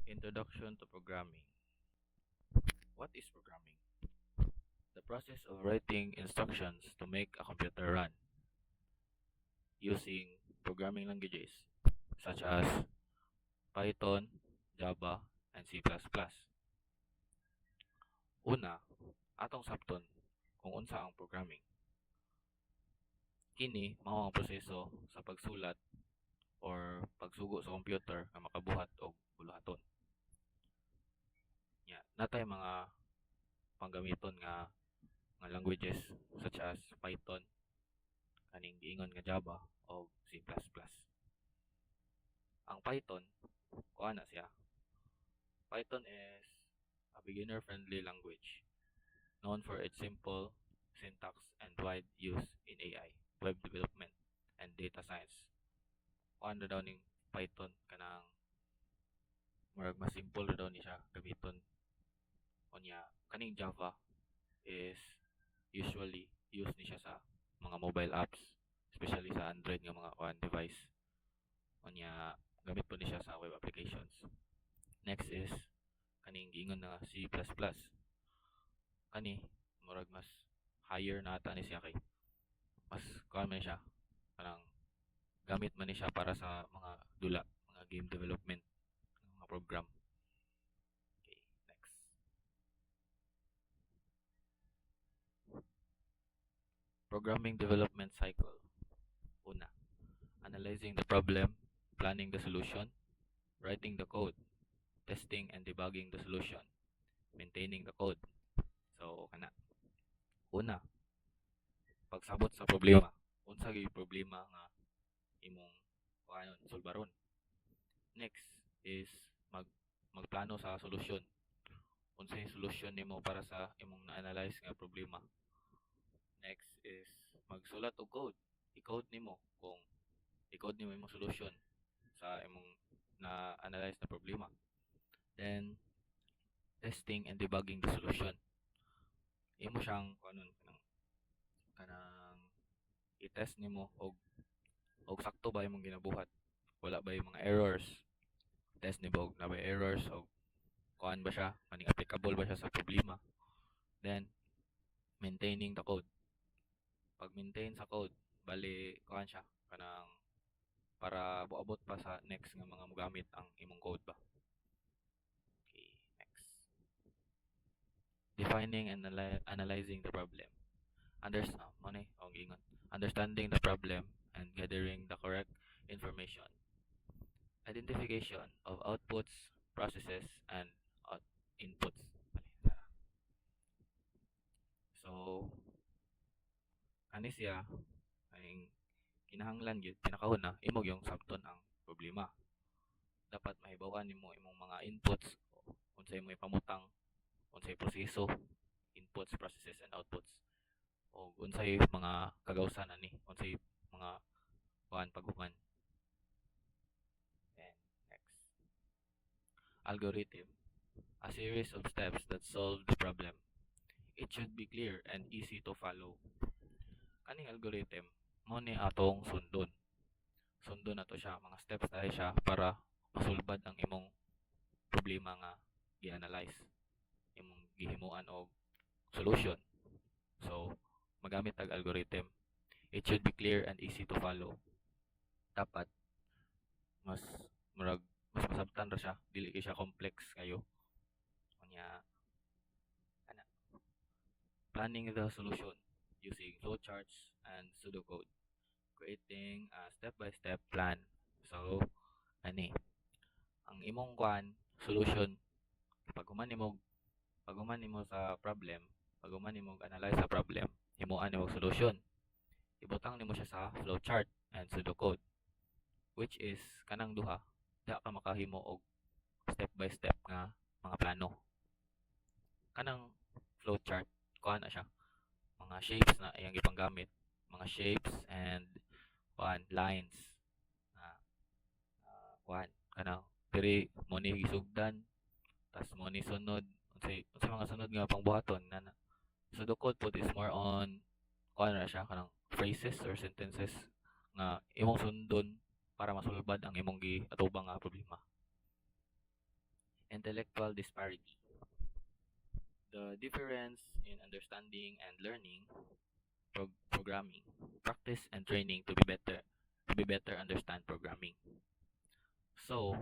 Introduction to Programming. What is programming? The process of writing instructions to make a computer run using programming languages such as Python, Java, and C++. Una, atong sabton kung unsa ang programming. Kini mao ang proseso sa pagsulat or pagsugo sa computer nga makabuhat og buluhaton. Natay mga panggamiton nga languages such as Python, kaning giingon nga Java o C++. Ang Python, kuha na siya. Python is a beginner-friendly language known for its simple syntax and wide use in AI, web development, and data science. Kuha na daw ning Python kanang murag mas simple daw ni siya gamiton. Unya kaning Java is usually used ni siya sa mga mobile apps, especially sa Android nga mga device. Unya gamit po ni siya sa web applications. Next is kaning giingon na C++. Kani murag mas higher na ata ni siya kay mas kuan man siya kanang gamit man ni siya para sa mga dula, mga game development, mga program. Okay, next. Programming development cycle. Una, analyzing the problem, planning the solution, writing the code, testing and debugging the solution, maintaining the code. So, kana. Una, pagsabot sa problema. Unsa gyud problema nga imong solbaron. Next is magplano sa solusyon. Unsa yung solusyon nimo para sa imong na-analyze nga problema. Next is magsulat og code. I-code nimo kung i-code nimo imong solusyon sa imong na-analyze na problema. Then testing and debugging the solution. Imo siyang kanang i-test nimo og sakto ba imong ginabuhat, wala ba yung mga errors, test nimo og na ba errors og kuan ba siya, kaning applicable ba siya sa problema. Then maintaining the code. Pag maintain sa code, bali kuan siya kanang para buabot pa sa next nga mga mogamit ang imong code ba. Okay, next. Defining and analyzing the problem. Understanding the problem and gathering the correct information. Identification of outputs, processes, and inputs. So, ani siya ay kinahanglan gyud pinakahuna imong yung sabton ang problema. Dapat mahibaw-an nimo imong mga inputs, unsay imong ipamutang, unsay proseso, inputs, processes, and outputs. O unsay mga kagawsan ani, unsay mga paghuman. And next. Algorithm. A series of steps that solve the problem. It should be clear and easy to follow. Kaning algorithm mo ni atong sundon. Sundon nato siya, mga steps tayo siya para masulbad ang imong problema nga gi-analyze, imong gihimuan og solution. So, magamit tag algorithm. It should be clear and easy to follow. Dapat mas masabtan ra siya, dili kay siya complex kayo. Kanya planning the solution using flowcharts and pseudocode, creating a step-by-step plan. So, ang imong solution, paghuman nimo sa problem, paghuman nimo analyze sa problem, himuan nimo solution. Ibutang nimo siya sa flowchart and pseudocode, which is kanang duha, diha ka makahimo og step-by-step nga mga plano. Kanang flowchart, kuha na siya, mga shapes na iyang ipanggamit, mga shapes and lines kanang diri mo ni gisugdan, tas mo ni sunod unsay mga sunod nga pangbuhaton na pseudocode po is more on na siya kanang phrases or sentences nga imong sundon para masulbad ang imong giatubang nga problema. Intellectual disparity. The difference in understanding and learning programming. Practice and training to be better understand programming. So,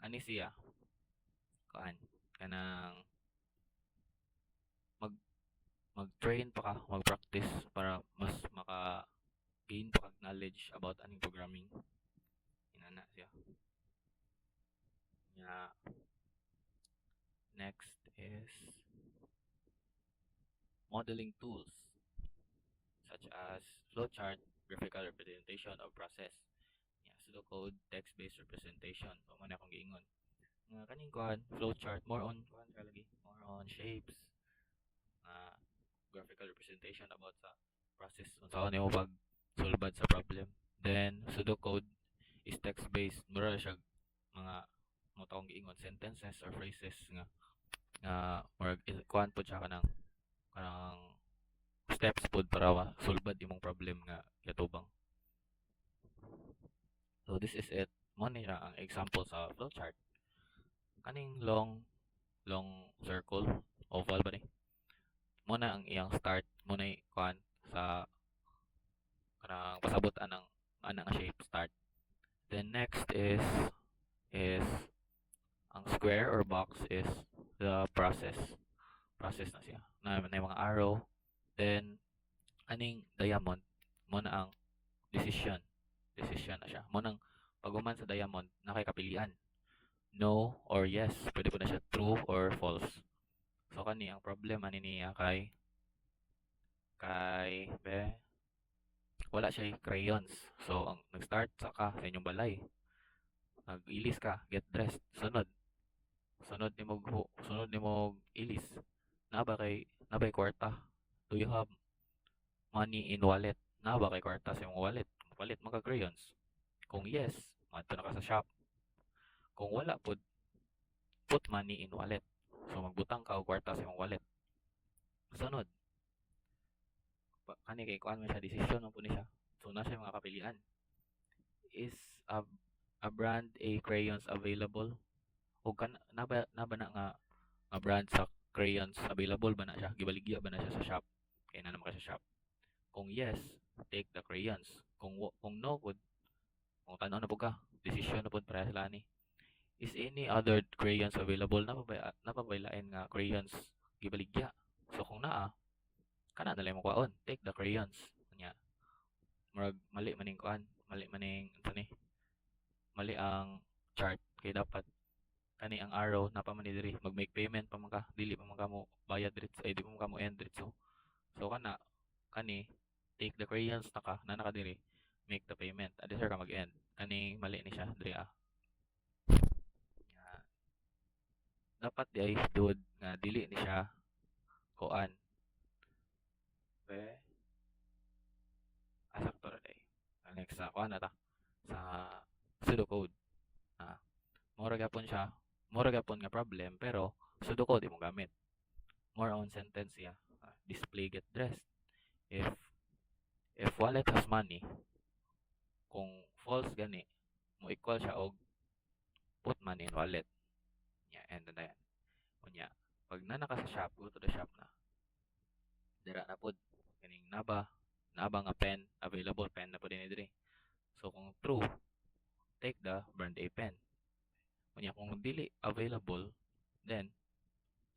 ani siya kuan kanang mag mag-train pa ka, mag-practice para mas maka-gain pa kag knowledge about aning programming. Inana siya. Yeah. Next is modeling tools such as flowchart, graphical representation of process. Yeah, pseudocode, text-based representation. Pag man akong giingon. Nga kaning kuan, flowchart, more on kuan ka lagi, more on shapes, graphical representation about sa process unsa nimo pag sulbad sa problem. Then pseudocode is text-based, mura siya mga mo taong giingon sentences or phrases nga or kuan po siya kanang steps pod para sulbad imong problem nga yatubang. So this is it. Mo ni ra ang example sa flowchart. Kaning long circle, oval ba ni? Mo na ang iyang start, mo na kuan sa kanang pasabot anang shape start. Then next is ang square or box is the process. Process na siya. Na yung mga arrow. Then aning diamond mo na ang decision. Decision na siya. Mo nang pag-uman sa diamond na kay kapilian. No or yes. Pwede po na siya true or false. So kani ang problema niya kay wala siya crayons. So ang nag-start sa inyong balay. Nag-ilis ka, get dressed. Sunod ni mo ilis. Nabay kwarta. Do you have money in wallet? Nabay kwarta sa imong wallet. Palit mga crayons. Kung yes, madto na ka sa shop. Kung wala pud, put money in wallet. So magbutang ka og kwarta sa imong wallet. Sunod, kani kay kuan man siya decision man pud ni siya. So na siya mga kapilian. Is a brand a crayons available? O naba na nga brand sa crayons available ba na siya? Gibaligya ba na siya sa shop? Kaya na naman ka sa shop. Kung yes, take the crayons. Kung no pud, kung tanaw na pud ka, decision na pud para sila ni. Is any other crayons available? Napabaylain nga crayons gibaligya. So kung naa, kana na lang mo kwaon, take the crayons. Nya, mali maning kuan, mali maning ni, mali ang chart kay dapat kani ang arrow napa man diri mag-make payment pa man ka, dili pa man ka mo bayad diri ay di pa man ka mo end diretso. So kani take the crayons na naka diri, make the payment. Adi sir ka mag-end. Kani mali ni siya diri Nga, dapat di ay duod nga dili ni siya kuan. Asakto ra day. Next sa kuan na ta sa pseudocode. Ah, mura gapon nga problem pero pseudocode imo gamit. More on sentence siya. Display get dressed. If wallet has money, kung false gani, mo equal siya og put money in wallet. Yeah, and then yan. Unya, pag nanaka sa shop, go to the shop na. Dira na pud kaning naba nga pen available, pen na pud ni diri. So kung true, take the brand A pen. Unya kung dili available, then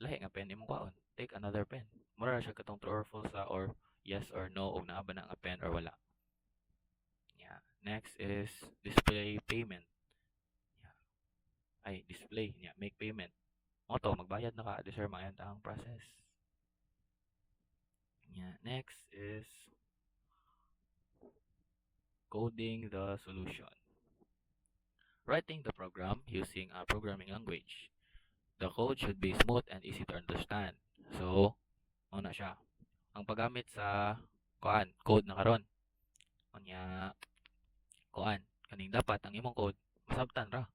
lahi nga pen imong kwaon, take another pen. Mura siya katong true or false or yes or no og naa ba na nga pen or wala. Yeah. Next is display payment. Yeah. Ay display niya, make payment. Mo to magbayad na ka, sir mga ang process. Yeah. Next is coding the solution. Writing the program using a programming language. The code should be smooth and easy to understand. So, na siya. Ang paggamit sa code na karon. Unya kaning dapat ang imong code masabtan ra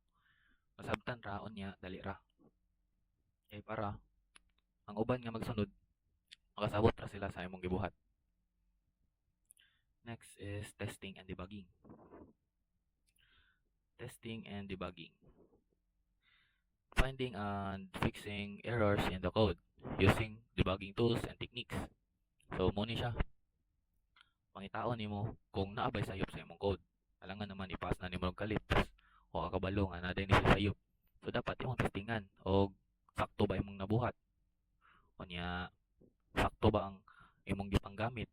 unya dali ra. Para ang uban nga magsunod makasabot ra sila sa imong gibuhat. Next is testing and debugging. finding and fixing errors in the code using debugging tools and techniques. So mo ni siya pangitaon nimo kung naabay sayop sa imong code. Alangan naman ipass na nimo og kalit o kabalo nga na din ni sayop. So dapat imong testingan og sakto ba imong nabuhat. Unya sakto ba ang imong gipanggamit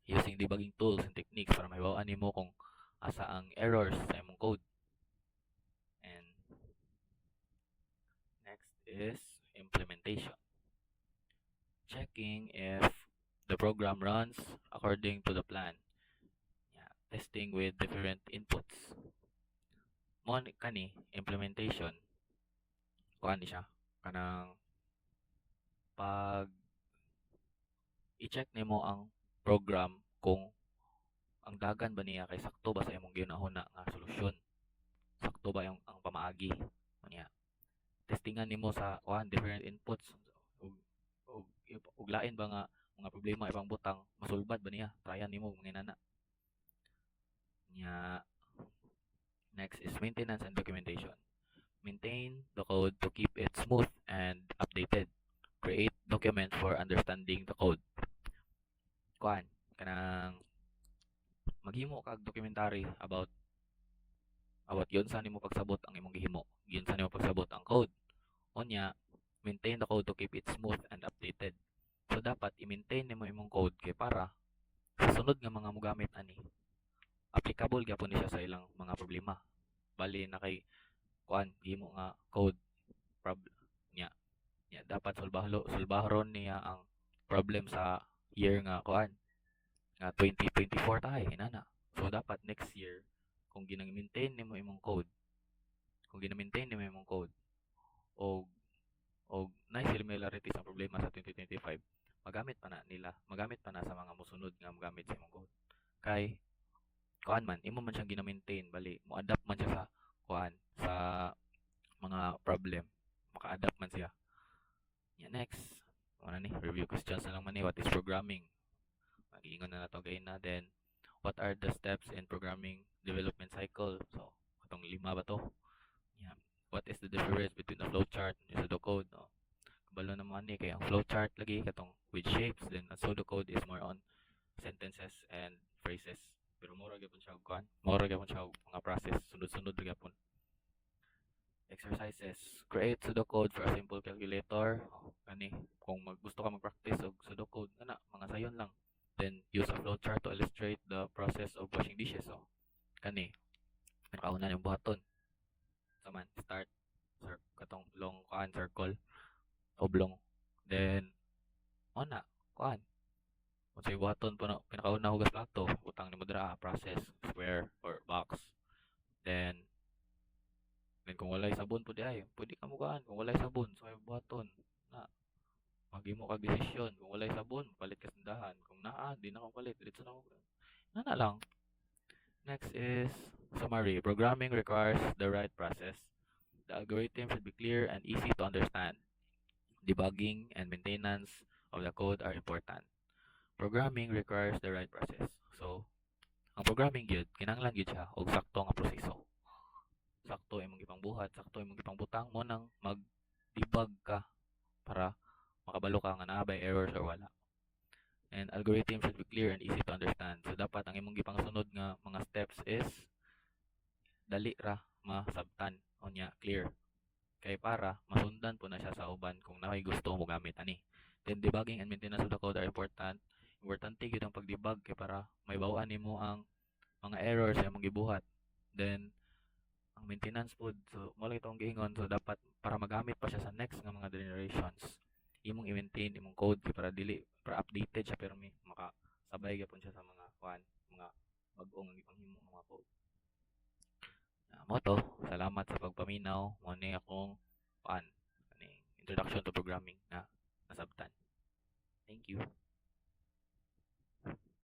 using debugging tools and techniques para mahibaw-an nimo kung asa ang errors sa imong code. And next is implementation. Checking if the program runs according to the plan. Yeah, testing with different inputs. Mo kani implementation kuan ni siya kanang pag i-check nimo ang program kung ang dagan ba niya kay sakto ba sa imong ginahuna nga solusyon, sakto ba yung ang pamaagi niya. Testingan nimo sa kuan different inputs ug ug lain ba nga mga problema ibang butang masulbad ba niya, tryan nimo manginana niya. Next is maintenance and documentation. Maintain the code to keep it smooth and updated. Create document for understanding the code. Kuan kanang maghimo kag documentary about yun sa nimo pagsabot ang imong gihimo, yun sa nimo pagsabot ang code. Unya maintain the code to keep it smooth and updated. So dapat i-maintain nimo imong code kay para sa sunod nga mga mogamit ani applicable gyapon ni siya sa ilang mga problema. Bali na kay kuan gihimo nga code problem nya dapat sulbaharon niya ang problem sa year nga kuan nga 2024 tayo inana. So dapat next year kung gina-maintain nimo imong code, og nice similarity sa problema sa 2025, magamit pa na sa mga mosunod nga mogamit sa imong code. Kay kuan man imo man siyang gina-maintain, bali mo adapt man siya sa kuan sa mga problem, maka-adapt man siya. Next ano ni review questions na lang man ni what is programming, mag-iingon na nato gain na. Then what are the steps in programming development cycle, so katong 5 ba to. What is the difference between the flowchart and pseudocode, no? Kabalo naman ni kay ang flowchart lagi katong with shapes, then ang pseudocode is more on sentences and phrases, pero mura gyapon siya mga process sunod-sunod gyapon. Exercises. Create pseudocode for a simple calculator. Kani kung gusto ka mag-practice og pseudocode ana mga sayon lang. Then use a flowchart to illustrate the process of washing dishes. So kani kauna yung buhaton. So man start katong long kuan circle oblong, then ana kuan unsay buhaton po na pinakauna hugas plato, utang nimo dira process square or box. Then kung walay sabon po di ay pwede ka mo kuan kung walay sabon so ay buhaton na maghimo kag desisyon. Kung walay sabon palit ka sindahan, kung naa di na ko palit diretso na ko na lang. Next is summary. Programming requires the right process. The algorithm should be clear and easy to understand. Debugging and maintenance of the code are important. Programming requires the right process. So, ang programming gyud kinahanglan gyud siya og sakto nga proseso. Sakto imong gipangbuhat, sakto imong gipangbutang mo nang mag-debug ka para makabalo ka nga naa bay errors or wala. And algorithm should be clear and easy to understand. So dapat ang imong gipangsunod nga mga steps is dali ra masabtan unya clear. Kay para masundan po na siya sa uban kung nakay gusto mo gamit ani. Then debugging and maintenance of the code are important. Importante gyud ang pag-debug kay para may baw-an nimo ang mga errors sa imong gibuhat. Then ang maintenance pod, so mo lang itong giingon, so dapat para magamit pa siya sa next nga mga generations imong i-maintain imong code para dili para updated siya pero may makasabay gyapon siya sa mga kuan mga bag-ong nga gipanghimo mga code. Mo to, salamat sa pagpaminaw. Mo ni akong kuan ani introduction to programming na nasabtan. Thank you.